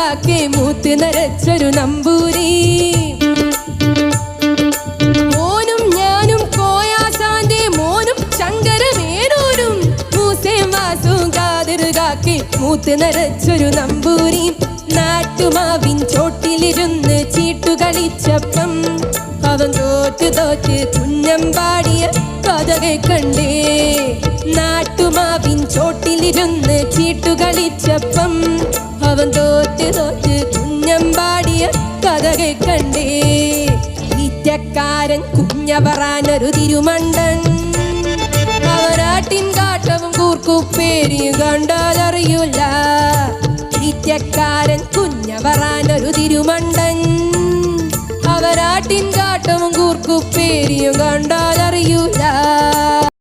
കാക്കെ മൂത്ത് നരച്ചൊരു നമ്പൂരി. മോനും ഞാനും കോയാസാന്റെ മോനും ശങ്കരമേനോനും മൂസേം വാസും കാതിർ കാക്കെ മൂത്ത് നരച്ചൊരു നമ്പൂരി. നാട്ടുമാവിൻ ചോട്ടിലിരുന്ന് ചീട്ടു കളിച്ചപ്പം അവൻ തോറ്റ് തോറ്റ് കുഞ്ഞം പാടിയ കഥ കേൾക്കണ്ടേ. നാട്ടുമാവിൻ ചോട്ടിലിരുന്ന് ചീട്ടു കളിച്ചപ്പം അവൻ തോറ്റ് തോറ്റ് കുഞ്ഞം പാടിയ കഥ കേൾക്കണ്ടേ. ഈറ്റക്കാരൻ കുഞ്ഞവറാനൊരു തിരുമണ്ടൻ, അവനാട്ടിൻ കാട്ടവും കൂർക്കുപ്പേരിയും കണ്ടാലറിയൂല. ഈറ്റക്കാരൻ കുഞ്ഞവറാനൊരു തിരുമണ്ടൻ, അവനാട്ടിൻ കാട്ടവും കൂർക്കുപ്പേരിയും കണ്ടാലറിയൂല.